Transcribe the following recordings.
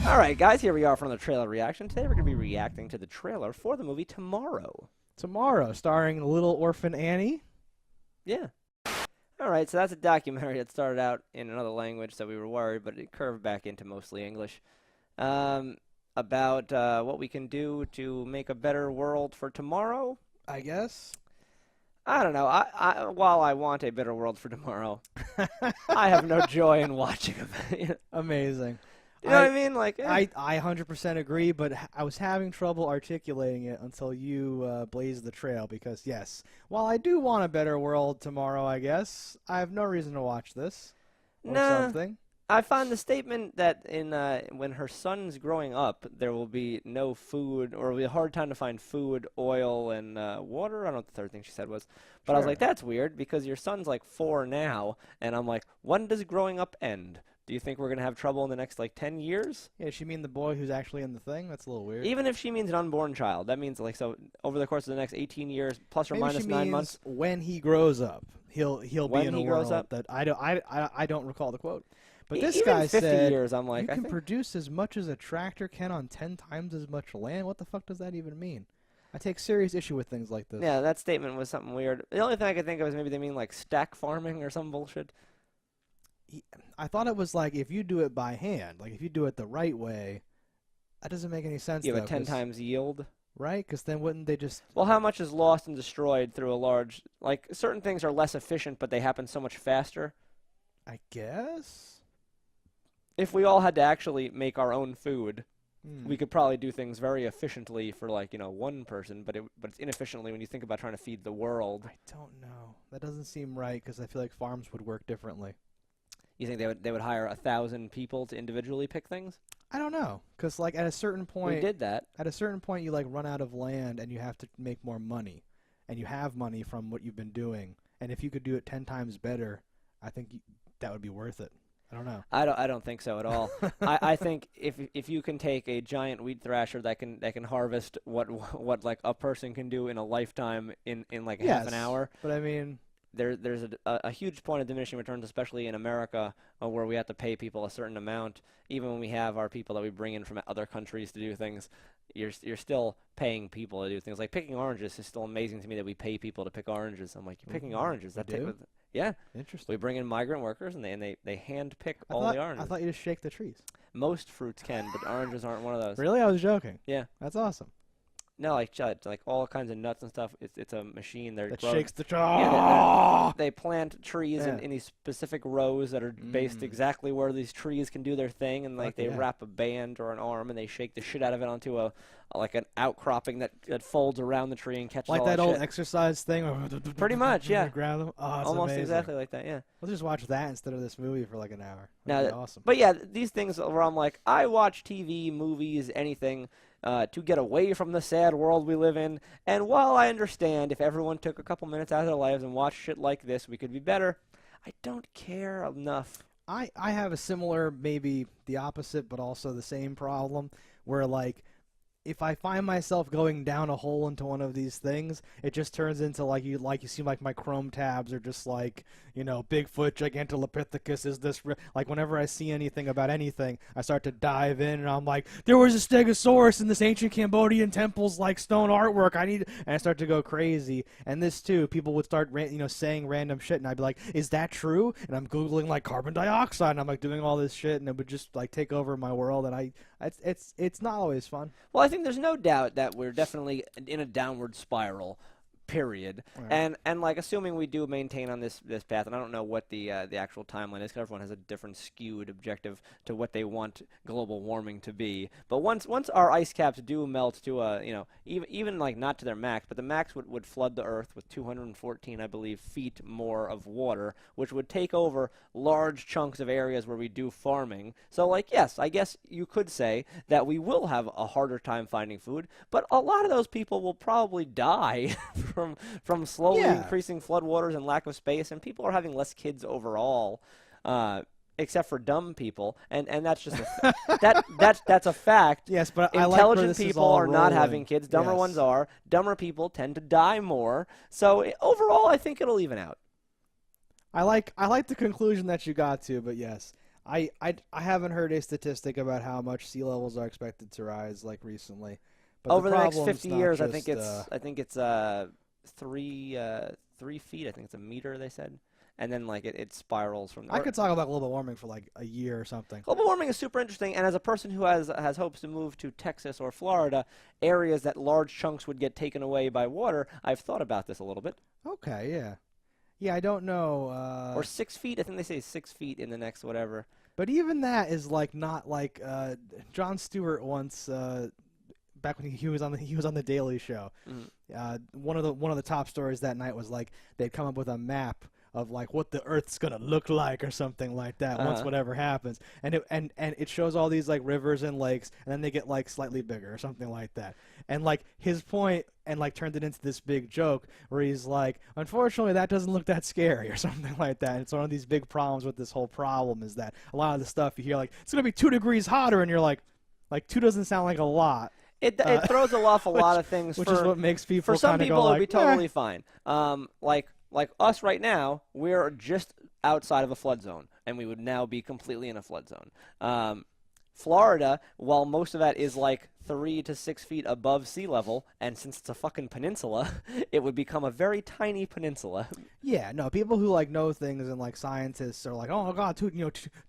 All right, guys, here we are from the trailer reaction. Today we're going to be reacting to the trailer for the movie Tomorrow. Tomorrow, starring Little Orphan Annie. Yeah. All right, so that's a documentary that started out in another language, so we were worried, but it curved back into mostly English. About what we can do to make a better world for tomorrow. I guess. I don't know. While I want a better world for tomorrow, I have no joy in watching it. Amazing. You know what I mean? Like, I 100% agree, but I was having trouble articulating it until you blazed the trail because, yes, while I do want a better world tomorrow, I guess, I have no reason to watch this or something. I find the statement that when her son's growing up, there will be no food, or it'll be a hard time to find food, oil, and water. I don't know what the third thing she said was. But I was like, that's weird, because your son's like 4 now, and I'm like, when does growing up end? Do you think we're going to have trouble in the next, 10 years? Yeah, she mean the boy who's actually in the thing? That's a little weird. Even if she means an unborn child, that means, so over the course of the next 18 years, plus or Maybe minus she 9 means months. when he grows up, he'll be in a world that I don't recall the quote. But this Even guy 50 said, years, I'm like, you can produce as much as a tractor can on 10 times as much land? What the fuck does that even mean? I take serious issue with things like this. Yeah, that statement was something weird. The only thing I could think of is maybe they mean, stack farming or some bullshit. I thought it was like if you do it by hand, like if you do it the right way, that doesn't make any sense. You have a 10 times yield. Right? Because then wouldn't they just... Well, how much is lost and destroyed through a large... certain things are less efficient, but they happen so much faster. I guess? If we all had to actually make our own food, we could probably do things very efficiently for, one person, but it's inefficiently when you think about trying to feed the world. I don't know. That doesn't seem right, because I feel like farms would work differently. You think they would hire 1,000 people to individually pick things? I don't know, because at a certain point... We did that. At a certain point, you, run out of land, and you have to make more money. And you have money from what you've been doing. And if you could do it 10 times better, I think that would be worth it. I don't know. I don't think so at all. I think if you can take a giant wheat thrasher that can harvest what a person can do in a lifetime in half an hour. But I mean... There's a huge point of diminishing returns, especially in America, where we have to pay people a certain amount. Even when we have our people that we bring in from other countries to do things, you're still paying people to do things. Like picking oranges is still amazing to me that we pay people to pick oranges. I'm like, you're picking oranges. Yeah. Interesting. We bring in migrant workers, and they hand pick all the oranges. I thought you just shake the trees. Most fruits can, but oranges aren't one of those. Really? I was joking. Yeah. That's awesome. No, like all kinds of nuts and stuff. It's a machine that shakes the tree. Yeah, they plant trees in these specific rows that are based exactly where these trees can do their thing, and they wrap a band or an arm and they shake the shit out of it onto an outcropping that folds around the tree and catches all that that old shit. exercise thing. Pretty much, yeah. Grab them. Oh, it's almost amazing. Exactly like that. Yeah. We'll just watch that instead of this movie for an hour. That'd be awesome. But yeah, these things where I'm like, I watch TV, movies, anything. To get away from the sad world we live in. And while I understand if everyone took a couple minutes out of their lives and watched shit like this, we could be better, I don't care enough. I have a similar, maybe the opposite, but also the same problem, where if I find myself going down a hole into one of these things, it just turns into you see my Chrome tabs are just Bigfoot, Gigantolopithecus, is this whenever I see anything about anything, I start to dive in and I'm like, there was a Stegosaurus in this ancient Cambodian temple's stone artwork. and I start to go crazy. And this too, people would start saying random shit, and I'd be like, is that true? And I'm googling carbon dioxide, and I'm doing all this shit, and it would just take over my world, and it's not always fun. Well, I think there's no doubt that we're definitely in a downward spiral, period. Right. And assuming we do maintain on this path, and I don't know what the actual timeline is, because everyone has a different skewed objective to what they want global warming to be. But once our ice caps do melt to even not to their max, but the max would flood the Earth with 214, I believe, feet more of water, which would take over large chunks of areas where we do farming. So yes, I guess you could say that we will have a harder time finding food, but a lot of those people will probably die from slowly increasing floodwaters and lack of space, and people are having less kids overall, except for dumb people, and that's just that's a fact. Yes, but intelligent people are not having kids. Dumber ones are. Dumber people tend to die more. So overall, I think it'll even out. I like the conclusion that you got to, but yes, I haven't heard a statistic about how much sea levels are expected to rise like recently, but Over the next problem's 50 not years, just, I think it's 3 feet. I think it's a meter. They said, and then like it spirals from I there. could talk about global warming for like a year or something. Global warming is super interesting, and as a person who has hopes to move to Texas or Florida, areas that large chunks would get taken away by water, I've thought about this a little bit. Okay, yeah. Yeah, I don't know. Or 6 feet. I think they say 6 feet in the next whatever. But even that is like not like Jon Stewart once back when he was on the Daily Show. One of the top stories that night was like they'd come up with a map of like what the Earth's gonna look like or something like that once whatever happens, and it shows all these like rivers and lakes, and then they get like slightly bigger or something like that, and like his point and like turned it into this big joke where he's like, unfortunately that doesn't look that scary or something like that. And it's one of these big problems with this whole problem is that a lot of the stuff you hear like it's gonna be 2 degrees hotter, and you're like 2 doesn't sound like a lot. It throws off a lot of things. Which is what makes people for some people go it would like, be totally fine. Like us right now, we're just outside of a flood zone, and we would now be completely in a flood zone. Florida, while most of that is like 3 to 6 feet above sea level, and since it's a fucking peninsula, it would become a very tiny peninsula. Yeah, no, people who like know things and like scientists are like, oh god, 2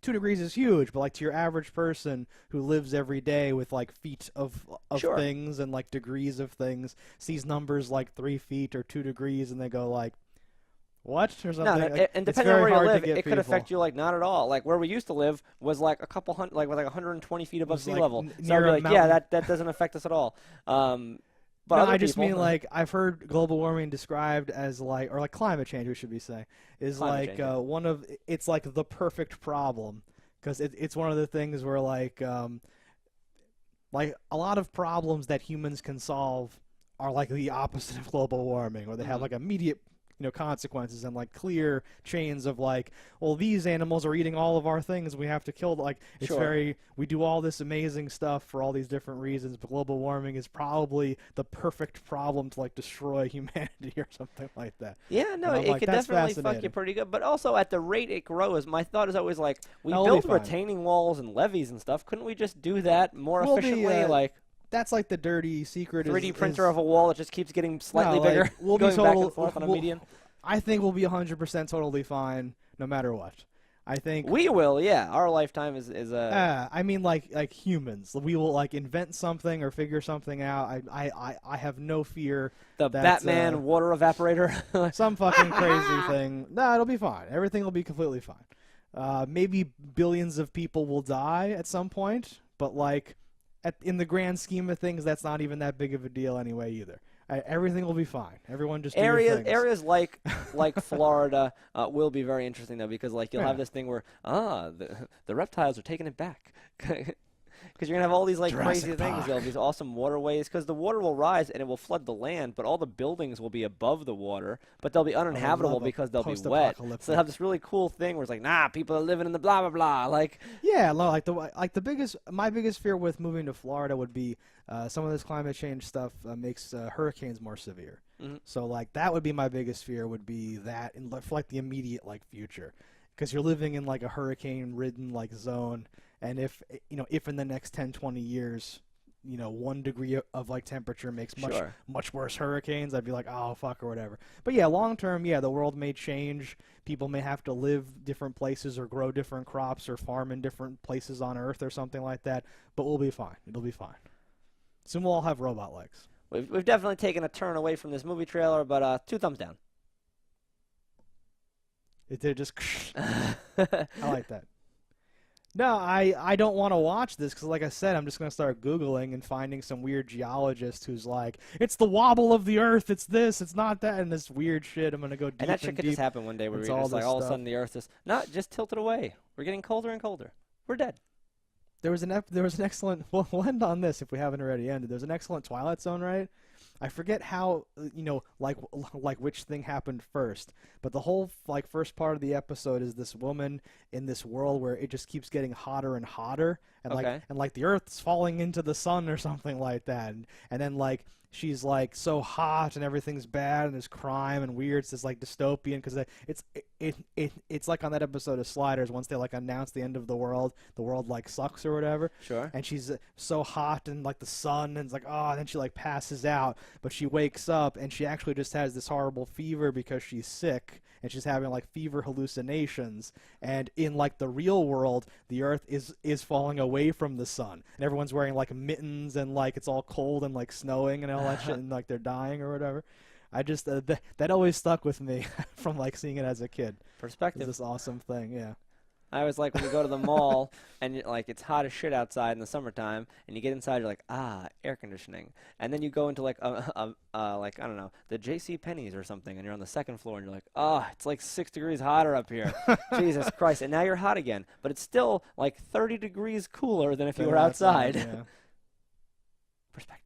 degrees is huge, but like to your average person who lives every day with like feet of Sure. things and like degrees of things, sees numbers like 3 feet or 2 degrees, and they go like, what or something. No, like, and it's depending on very where you hard to live, get it could people. affect you like not at all. Like where we used to live was like a couple hundred, like 120 feet above was, sea like, level. So near I'd be a like, yeah, mountain. that doesn't affect us at all. But No, other I just people, mean like I've heard global warming described as like, or like climate change, we should be saying, is Climate like change, yeah. one of it's like the perfect problem because it's one of the things where like a lot of problems that humans can solve are like the opposite of global warming, where they have like immediate consequences and like clear chains of like, well, these animals are eating all of our things, we have to kill like it's Sure. we do all this amazing stuff for all these different reasons, but global warming is probably the perfect problem to like destroy humanity or something like that. Yeah, no, And I'm it like, could that's definitely fuck you fascinating. pretty good. But also at the rate it grows, my thought is always like, we No, we'll be build fine. retaining walls and levees and stuff. Couldn't we just do that more We'll be, efficiently? Like That's like the dirty secret 3D is printer of a wall that just keeps getting slightly like, bigger, we'll be going back total- and forth on a we'll- median. I think we'll be 100% totally fine no matter what. I think We will, yeah. Our lifetime is I mean, like humans, we will like invent something or figure something out. I have no fear. the that, Batman water evaporator. Some fucking crazy thing. No, it'll be fine. Everything will be completely fine. Maybe billions of people will die at some point, but like in the grand scheme of things, that's not even that big of a deal anyway either. Everything will be fine. Everyone just do your things. Areas like Florida will be very interesting though, because like you'll Yeah. have this thing where the reptiles are taking it back. Because you're gonna have all these like Jurassic crazy things, Park. there'll be these awesome waterways. Because the water will rise and it will flood the land, but all the buildings will be above the water, but they'll be uninhabitable love a because they'll be wet. So post-apocalyptic. they'll have this really cool thing where it's like, nah, people are living in the blah blah blah. Like, Yeah, no, my biggest fear with moving to Florida would be some of this climate change stuff makes hurricanes more severe. Mhm. So like that would be my biggest fear, would be that in for like the immediate like future, because you're living in like a hurricane-ridden like zone, and if in the next 10, 20 years 1 degree of like temperature makes Sure. much worse hurricanes, I'd be like, oh fuck, or whatever. But yeah, long term, yeah, the world may change. People may have to live different places or grow different crops or farm in different places on Earth or something like that. But we'll be fine. It'll be fine. Soon we'll all have robot legs. we've definitely taken a turn away from this movie trailer, but 2 thumbs down. It did just. I like that. No, I don't want to watch this because, like I said, I'm just going to start Googling and finding some weird geologist who's like, it's the wobble of the Earth, it's this, it's not that, and this weird shit. I'm going to go deep And that shit and could deep. just happen one day where It's we're all just like this all of a stuff. sudden the Earth is not just tilted away. We're getting colder and colder. We're dead. There was an excellent. Well, we'll end on this if we haven't already ended. There's an excellent Twilight Zone, right? I forget how like which thing happened first, but the whole like first part of the episode is this woman in this world where it just keeps getting hotter and hotter, and Okay. like the Earth's falling into the sun or something like that, and then like she's like so hot and everything's bad and there's crime and weird. It's this like dystopian because it's like on that episode of Sliders once they like announce the end of the world like sucks or whatever. Sure. And she's so hot and like the sun and it's like and then she like passes out, but she wakes up and she actually just has this horrible fever because she's sick and she's having like fever hallucinations. And in like the real world, the Earth is falling away from the sun and everyone's wearing like mittens and like it's all cold and like snowing and all that shit and like they're dying or whatever. I just that always stuck with me from like seeing it as a kid. Perspective. It's this awesome thing, yeah. I always like when you go to the mall and like it's hot as shit outside in the summertime, and you get inside, you're like, air conditioning, and then you go into like like I don't know, the J.C. Penney's or something, and you're on the second floor, and you're like, it's like 6 degrees hotter up here, Jesus Christ, and now you're hot again, but it's still like 30 degrees cooler than if you were outside. Yeah. Perspective.